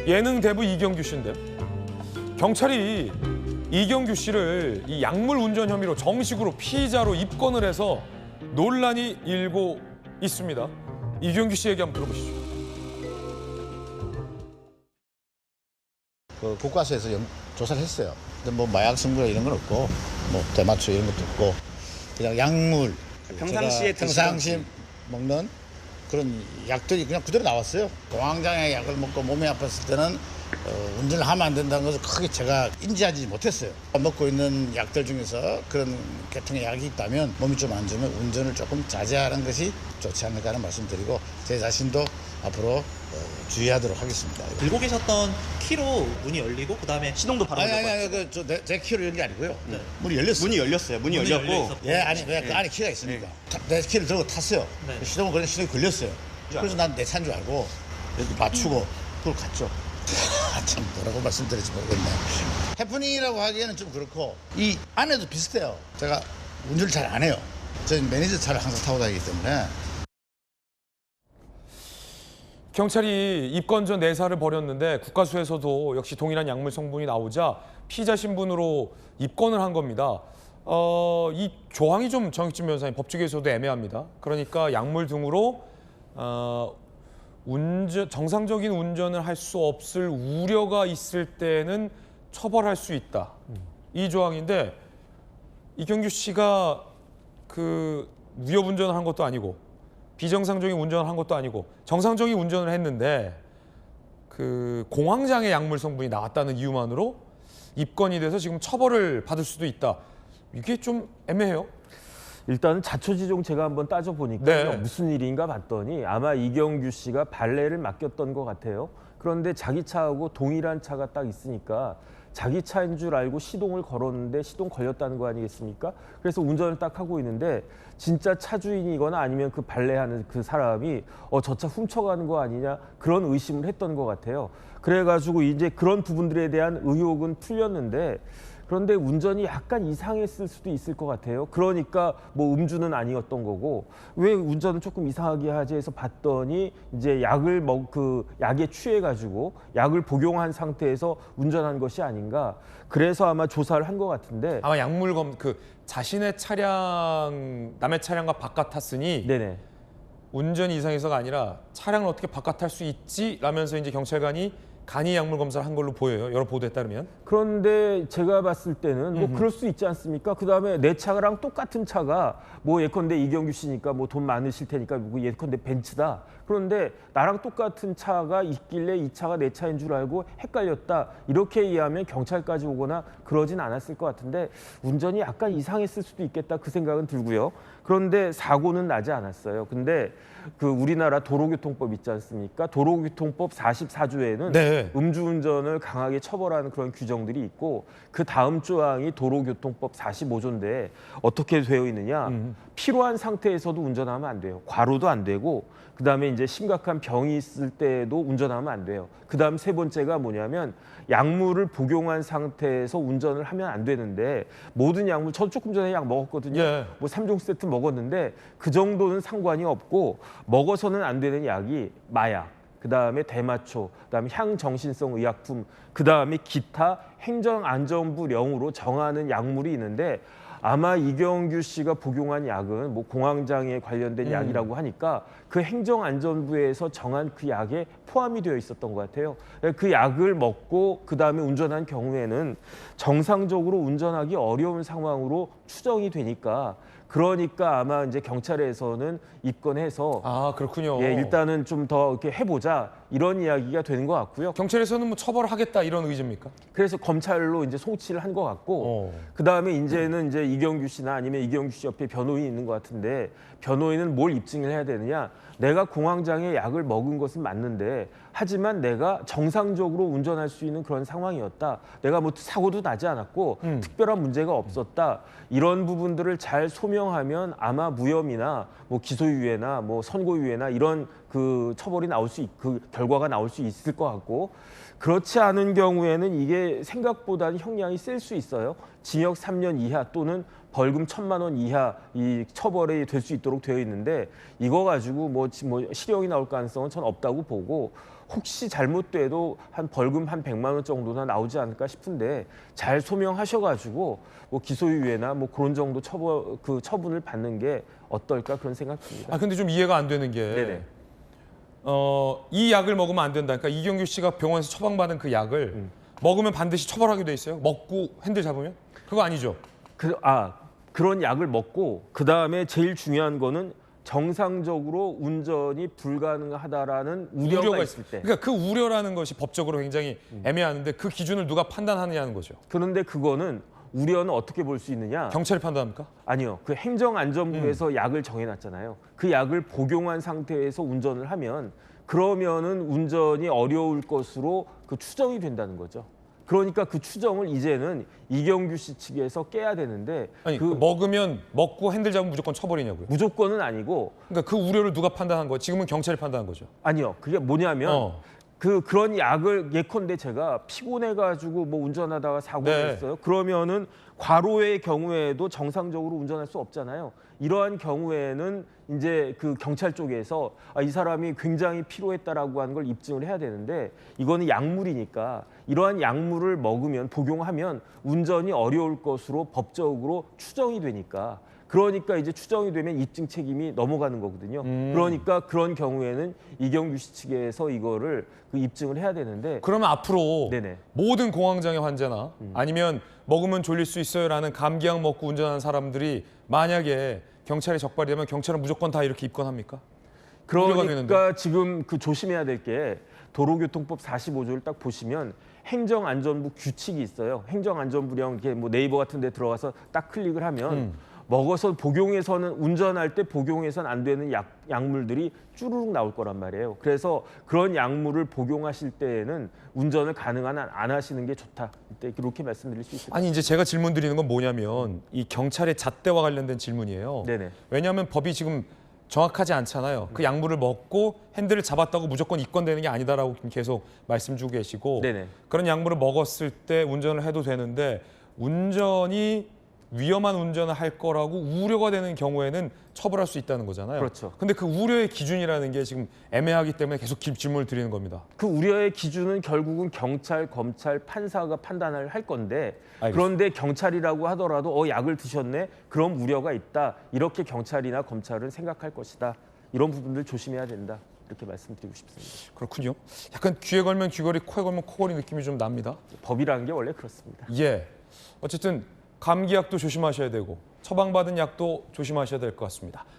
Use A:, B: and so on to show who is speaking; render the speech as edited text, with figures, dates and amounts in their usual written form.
A: 예능 대부 이경규 씨인데 경찰이 이경규 씨를 이 약물 운전 혐의로 정식으로 피의자로 입건을 해서 논란이 일고 있습니다. 이경규 씨 얘기 한번 들어보시죠.
B: 그 국과수에서 조사를 했어요. 근데 뭐 마약 성분 이런 건 없고, 뭐 대마초 이런 것도 없고, 그냥 약물. 평상시에 먹는 그런 약들이 그냥 그대로 나왔어요. 공황장애 약을 먹고 몸이 아팠을 때는 운전을 하면 안 된다는 것을 크게 제가 인지하지 못했어요. 먹고 있는 약들 중에서 그런 계통의 약이 있다면 몸이 좀 안 좋으면 운전을 조금 자제하는 것이 좋지 않을까 하는 말씀드리고 제 자신도 앞으로 주의하도록 하겠습니다.
C: 들고 계셨던 키로 문이 열리고 그다음에 시동도 바로
B: 아니 제 키로 연 게 아니고요. 네. 문이 열렸어요.
C: 문이 열렸고
B: 예, 그 안에 키가 있으니까 내 키를 들고 탔어요.
C: 네.
B: 시동을 걸려 시동이 걸렸어요. 그래서 난 내 차인 줄 알고 이렇게 맞추고 그걸 갔죠. 참 뭐라고 말씀드릴지 모르겠네. 해프닝이라고 하기에는 좀 그렇고 이 안에도 비슷해요. 제가 운전을 잘 안 해요. 저는 매니저 차를 항상 타고 다니기 때문에.
A: 경찰이 입건 전 내사를 벌였는데 국과수에서도 역시 동일한 약물 성분이 나오자 피의자 신분으로 입건을 한 겁니다. 이 조항이 좀 정익진 변호사님 법조계에서도 애매합니다. 그러니까 약물 등으로 정상적인 운전을 할 수 없을 우려가 있을 때는 처벌할 수 있다. 이 조항인데 이경규 씨가 그 위협 운전을 한 것도 아니고 비정상적인 운전을 한 것도 아니고 정상적인 운전을 했는데 그 공황장애 약물 성분이 나왔다는 이유만으로 입건이 돼서 지금 처벌을 받을 수도 있다. 이게 좀 애매해요.
D: 일단은 자초지종 제가 한번 따져보니까
A: 네.
D: 무슨 일인가 봤더니 아마 이경규 씨가 발레를 맡겼던 것 같아요. 그런데 자기 차하고 동일한 차가 딱 있으니까 자기 차인 줄 알고 시동을 걸었는데 시동 걸렸다는 거 아니겠습니까? 그래서 운전을 딱 하고 있는데 진짜 차주인이거나 아니면 그 발레하는 그 사람이 저 차 훔쳐가는 거 아니냐 그런 의심을 했던 것 같아요. 그래가지고 이제 그런 부분들에 대한 의혹은 풀렸는데 그런데 운전이 약간 이상했을 수도 있을 것 같아요. 그러니까 뭐 음주는 아니었던 거고 왜 운전은 조금 이상하게 하지 해서 봤더니 이제 약에 취해가지고 약을 복용한 상태에서 운전한 것이 아닌가. 그래서 아마 조사를 한 것 같은데
A: 아마 약물검 자신의 차량 남의 차량과 바깥 탔으니
D: 네네.
A: 운전이 이상해서가 아니라 차량을 어떻게 바깥 탈 수 있지? 라면서 이제 경찰관이 간이 약물 검사를 한 걸로 보여요. 여러 보도에 따르면.
D: 그런데 제가 봤을 때는 뭐 그럴 수 있지 않습니까? 그다음에 내 차랑 똑같은 차가 뭐 예컨대 이경규 씨니까 뭐 돈 많으실 테니까 뭐 예컨대 벤츠다. 그런데 나랑 똑같은 차가 있길래 이 차가 내 차인 줄 알고 헷갈렸다. 이렇게 이해하면 경찰까지 오거나 그러진 않았을 것 같은데 운전이 약간 이상했을 수도 있겠다 그 생각은 들고요. 그런데 사고는 나지 않았어요. 근데 그 우리나라 도로교통법 있지 않습니까? 도로교통법 44조에는
A: 네.
D: 음주운전을 강하게 처벌하는 그런 규정들이 있고 그 다음 조항이 도로교통법 45조인데 어떻게 되어 있느냐? 피로한 상태에서도 운전하면 안 돼요. 과로도 안 되고 그다음에 이제 심각한 병이 있을 때도 운전하면 안 돼요. 그다음 세 번째가 뭐냐면 약물을 복용한 상태에서 운전을 하면 안 되는데 모든 약물 저 조금 전에 약 먹었거든요.
A: 예.
D: 뭐 3종 세트 먹었는데 그 정도는 상관이 없고 먹어서는 안 되는 약이 마약, 그다음에 대마초, 그다음에 향정신성 의약품, 그다음에 기타 행정안전부령으로 정하는 약물이 있는데 아마 이경규 씨가 복용한 약은 뭐 공황장애에 관련된 약이라고 하니까 그 행정안전부에서 정한 그 약에 포함이 되어 있었던 것 같아요. 그 약을 먹고 그다음에 운전한 경우에는 정상적으로 운전하기 어려운 상황으로 추정이 되니까 그러니까 아마 이제 경찰에서는 입건해서
A: 아, 그렇군요.
D: 예, 일단은 좀 더 이렇게 해보자 이런 이야기가 되는 것 같고요.
A: 경찰에서는 뭐 처벌하겠다 이런 의지입니까?
D: 그래서 검찰로 이제 송치를 한 것 같고 그 다음에 이제는 이제 이경규 씨나 아니면 이경규 씨 옆에 변호인이 있는 것 같은데 변호인은 뭘 입증을 해야 되느냐? 내가 공황장애 약을 먹은 것은 맞는데 하지만 내가 정상적으로 운전할 수 있는 그런 상황이었다. 내가 뭐 사고도 나지 않았고 특별한 문제가 없었다. 이런 부분들을 잘 소명하면 아마 무혐의나 뭐 기소유예나 뭐 선고유예나 이런 그 처벌이 그 결과가 나올 수 있을 것 같고, 그렇지 않은 경우에는 이게 생각보다는 형량이 셀 수 있어요. 징역 3년 이하 또는 벌금 1,000만 원 이하 이 처벌이 될 수 있도록 되어 있는데, 이거 가지고 뭐 실형이 나올 가능성은 전 없다고 보고, 혹시 잘못돼도 한 벌금 한 100만 원 정도나 나오지 않을까 싶은데, 잘 소명하셔가지고 뭐 기소유예나 뭐 그런 정도 처분을 받는 게 어떨까 그런 생각 듭니다.
A: 아 근데 좀 이해가 안 되는 게
D: 네네.
A: 이 약을 먹으면 안 된다. 그러니까 이경규 씨가 병원에서 처방받은 그 약을 먹으면 반드시 처벌하게 돼 있어요. 먹고 핸들 잡으면? 그거 아니죠.
D: 그런 약을 먹고 그 다음에 제일 중요한 거는 정상적으로 운전이 불가능하다라는 우려가 있을 때.
A: 그러니까 그 우려라는 것이 법적으로 굉장히 애매하는데 그 기준을 누가 판단하느냐는 거죠.
D: 그런데 그거는 우려는 어떻게 볼 수 있느냐?
A: 경찰이 판단합니까?
D: 아니요. 그 행정안전부에서 약을 정해놨잖아요. 그 약을 복용한 상태에서 운전을 하면 그러면은 운전이 어려울 것으로 그 추정이 된다는 거죠. 그러니까 그 추정을 이제는 이경규 씨 측에서 깨야 되는데,
A: 아니 먹으면 먹고 핸들 잡으면 무조건 처벌이냐고요.
D: 무조건은 아니고.
A: 그러니까 그 우려를 누가 판단한 거예요? 지금은 경찰이 판단한 거죠.
D: 아니요. 그게 뭐냐면 그런 약을 예컨대 제가 피곤해가지고 뭐 운전하다가 사고가
A: 네.
D: 났어요. 그러면은 과로의 경우에도 정상적으로 운전할 수 없잖아요. 이러한 경우에는 이제 그 경찰 쪽에서 이 사람이 굉장히 피로했다라고 하는 걸 입증을 해야 되는데, 이거는 약물이니까 이러한 약물을 먹으면 복용하면 운전이 어려울 것으로 법적으로 추정이 되니까, 그러니까 이제 추정이 되면 입증 책임이 넘어가는 거거든요. 그러니까 그런 경우에는 이경규 씨 측에서 이거를 그 입증을 해야 되는데.
A: 그러면 앞으로
D: 네네.
A: 모든 공황장애 환자나 아니면 먹으면 졸릴 수 있어요라는 감기약 먹고 운전하는 사람들이 만약에 경찰에 적발되면 경찰은 무조건 다 이렇게 입건합니까? 우려가 되는데.
D: 그러니까 지금 그 조심해야 될 게, 도로교통법 45조를 딱 보시면 행정안전부 규칙이 있어요. 행정안전부령 이렇게 뭐 네이버 같은 데 들어가서 딱 클릭을 하면 먹어서 복용해서는, 운전할 때 복용해서는 안 되는 약물들이 쭈루룩 나올 거란 말이에요. 그래서 그런 약물을 복용하실 때에는 운전을 가능한 한 안 하시는 게 좋다. 이때 이렇게 말씀드릴 수 있습니다.
A: 아니 이제 제가 질문 드리는 건 뭐냐면 이 경찰의 잣대와 관련된 질문이에요.
D: 네네.
A: 왜냐하면 법이 지금 정확하지 않잖아요. 그 약물을 먹고 핸들을 잡았다고 무조건 입건되는 게 아니다라고 계속 말씀 주고 계시고,
D: 네네.
A: 그런 약물을 먹었을 때 운전을 해도 되는데 운전이 위험한 운전을 할 거라고 우려가 되는 경우에는 처벌할 수 있다는 거잖아요.
D: 그렇죠.
A: 근데 그 우려의 기준이라는 게 지금 애매하기 때문에 계속 질문을 드리는 겁니다.
D: 그 우려의 기준은 결국은 경찰, 검찰, 판사가 판단을 할 건데,
A: 알겠습니다.
D: 그런데 경찰이라고 하더라도 약을 드셨네? 그런 우려가 있다. 이렇게 경찰이나 검찰은 생각할 것이다. 이런 부분들 조심해야 된다. 이렇게 말씀드리고 싶습니다.
A: 그렇군요. 약간 귀에 걸면 귀걸이, 코에 걸면 코걸이 느낌이 좀 납니다.
D: 법이라는 게 원래 그렇습니다.
A: 예. 어쨌든 감기약도 조심하셔야 되고 처방받은 약도 조심하셔야 될 것 같습니다.